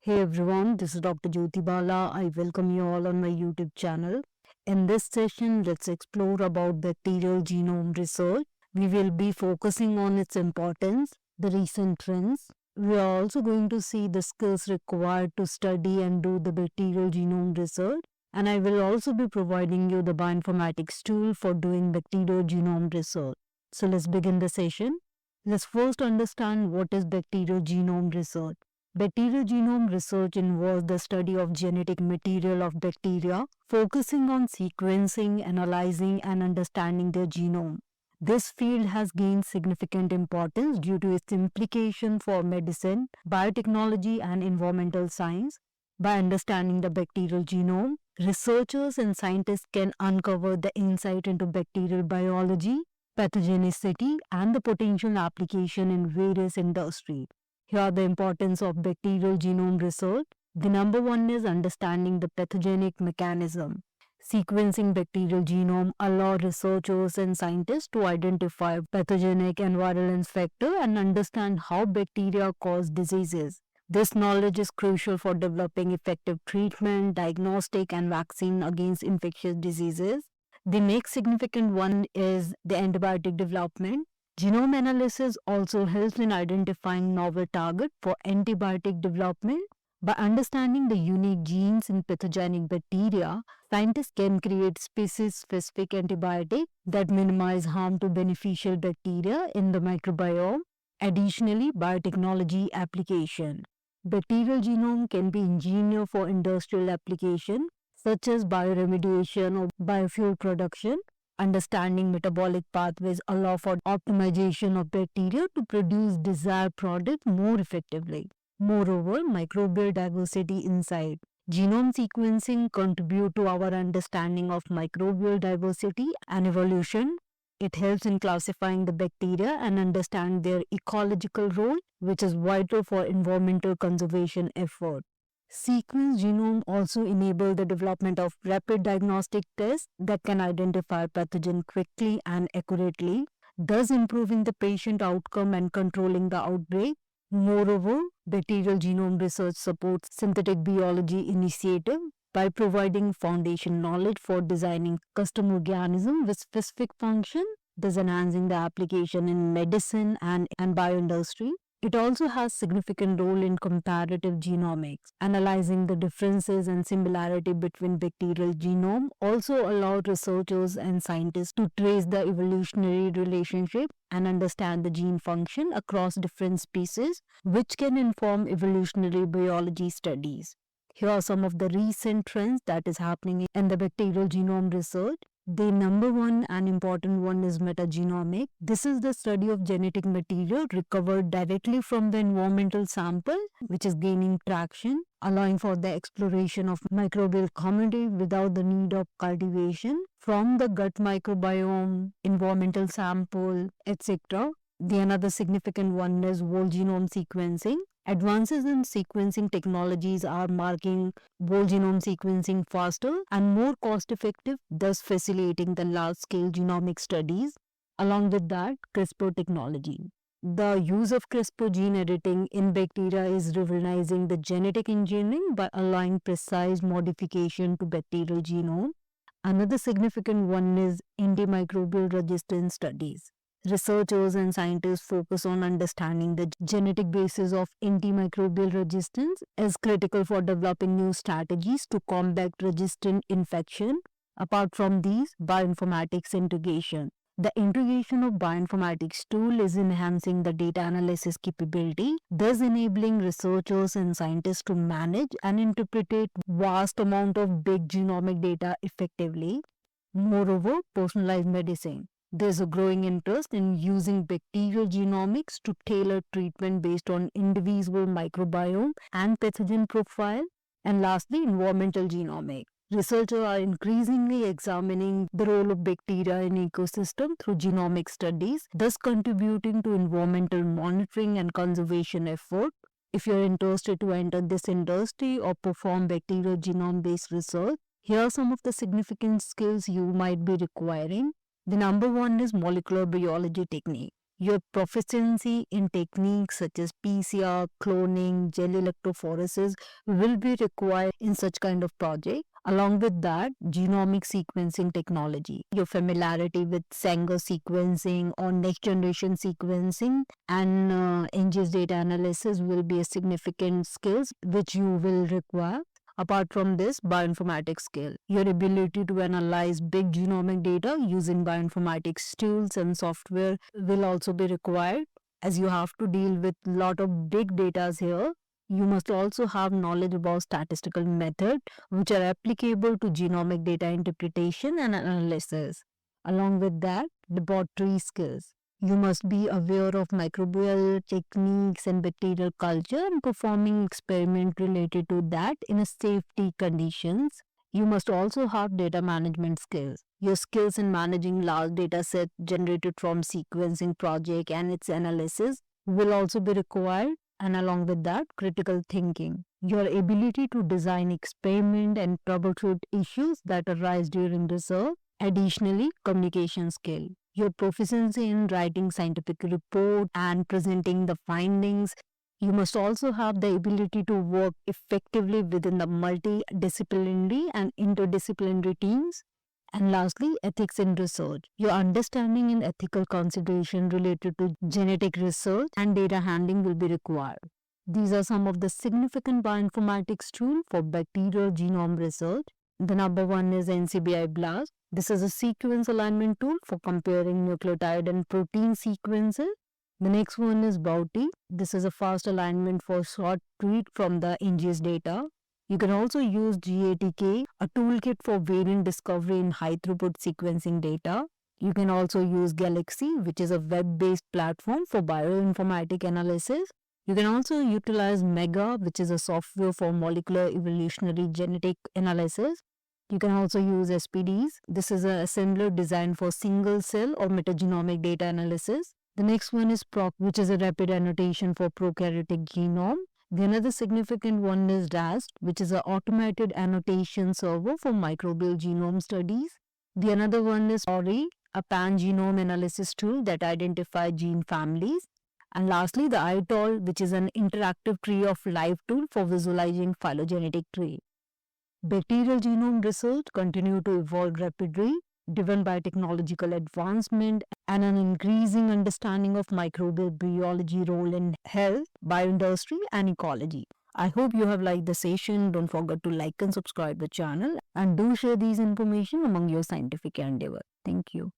Hey everyone, this is Dr. Jyoti Bala. I welcome you all on my YouTube channel. In this session, let's explore about bacterial genome research. We will be focusing on its importance, the recent trends. We are also going to see the skills required to study and do the bacterial genome research. And I will also be providing you the bioinformatics tool for doing bacterial genome research. So let's begin the session. Let's first understand what is bacterial genome research. Bacterial genome research involves the study of genetic material of bacteria, focusing on sequencing, analyzing, and understanding their genome. This field has gained significant importance due to its implication for medicine, biotechnology, and environmental science. By understanding the bacterial genome, researchers and scientists can uncover the insight into bacterial biology, pathogenicity, and the potential application in various industries. Here are the importance of bacterial genome research. The number one is understanding the pathogenic mechanism. Sequencing bacterial genome allows researchers and scientists to identify pathogenic and virulence factor and understand how bacteria cause diseases. This knowledge is crucial for developing effective treatment, diagnostic, and vaccine against infectious diseases. The next significant one is the antibiotic development. Genome analysis also helps in identifying novel targets for antibiotic development. By understanding the unique genes in pathogenic bacteria, scientists can create species-specific antibiotics that minimize harm to beneficial bacteria in the microbiome. Additionally, biotechnology application. Bacterial genome can be engineered for industrial application such as bioremediation or biofuel production. Understanding metabolic pathways allow for optimization of bacteria to produce desired products more effectively. Moreover, microbial diversity insight. Genome sequencing contribute to our understanding of microbial diversity and evolution. It helps in classifying the bacteria and understand their ecological role, which is vital for environmental conservation effort. Sequence genome also enable the development of rapid diagnostic tests that can identify pathogen quickly and accurately, thus improving the patient outcome and controlling the outbreak. Moreover, bacterial genome research supports synthetic biology initiative by providing foundation knowledge for designing custom organisms with specific function, thus enhancing the application in medicine and bioindustry. It also has significant role in comparative genomics. Analyzing the differences and similarity between bacterial genome also allowed researchers and scientists to trace the evolutionary relationship and understand the gene function across different species, which can inform evolutionary biology studies. Here are some of the recent trends that is happening in the bacterial genome research. The number one and important one is metagenomics. This is the study of genetic material recovered directly from the environmental sample, which is gaining traction, allowing for the exploration of microbial community without the need of cultivation from the gut microbiome, environmental sample, etc. The another significant one is whole genome sequencing. Advances in sequencing technologies are making whole genome sequencing faster and more cost-effective, thus facilitating the large-scale genomic studies. Along with that, CRISPR technology. The use of CRISPR gene editing in bacteria is revolutionizing the genetic engineering by allowing precise modification to bacterial genome. Another significant one is antimicrobial resistance studies. Researchers and scientists focus on understanding the genetic basis of antimicrobial resistance as critical for developing new strategies to combat resistant infection. Apart from these, bioinformatics integration. The integration of bioinformatics tool is enhancing the data analysis capability, thus enabling researchers and scientists to manage and interpret vast amount of big genomic data effectively. Moreover, personalized medicine. There's a growing interest in using bacterial genomics to tailor treatment based on individual microbiome and pathogen profile. And lastly, environmental genomics. Researchers are increasingly examining the role of bacteria in ecosystem through genomic studies, thus contributing to environmental monitoring and conservation effort. If you're interested to enter this industry or perform bacterial genome-based research, here are some of the significant skills you might be requiring. The number one is molecular biology technique. Your proficiency in techniques such as PCR, cloning, gel electrophoresis will be required in such kind of project. Along with that, genomic sequencing technology. Your familiarity with Sanger sequencing or next generation sequencing and NGS data analysis will be a significant skills which you will require. Apart from this, bioinformatics skill. Your ability to analyze big genomic data using bioinformatics tools and software will also be required, as you have to deal with lot of big data here. You must also have knowledge about statistical method which are applicable to genomic data interpretation and analysis. Along with that, laboratory skills. You must be aware of microbial techniques and bacterial culture and performing experiment related to that in a safety conditions. You must also have data management skills. Your skills in managing large data set generated from sequencing project and its analysis will also be required, and along with that, critical thinking. Your ability to design experiment and troubleshoot issues that arise during research. Additionally, communication skill. Your proficiency in writing scientific report and presenting the findings. You must also have the ability to work effectively within the multidisciplinary and interdisciplinary teams. And lastly, ethics in research. Your understanding in ethical consideration related to genetic research and data handling will be required. These are some of the significant bioinformatics tools for bacterial genome research. The number one is NCBI BLAST. This is a sequence alignment tool for comparing nucleotide and protein sequences. The next one is Bouty. This is a fast alignment for short read from the NGS data. You can also use GATK, a toolkit for variant discovery in high throughput sequencing data. You can also use Galaxy, which is a web-based platform for bioinformatic analysis. You can also utilize Mega, which is a software for molecular evolutionary genetic analysis. You can also use SPDs. This is an assembler designed for single cell or metagenomic data analysis. The next one is PROC, which is a rapid annotation for prokaryotic genome. The another significant one is RAST, which is an automated annotation server for microbial genome studies. The another one is ORI, a pan-genome analysis tool that identifies gene families. And lastly, the ITOL, which is an interactive tree of life tool for visualizing phylogenetic tree. Bacterial genome research continue to evolve rapidly, driven by technological advancement and an increasing understanding of microbial biology role in health, bioindustry and ecology. I hope you have liked the session. Don't forget to like and subscribe the channel and do share these information among your scientific endeavor. Thank you.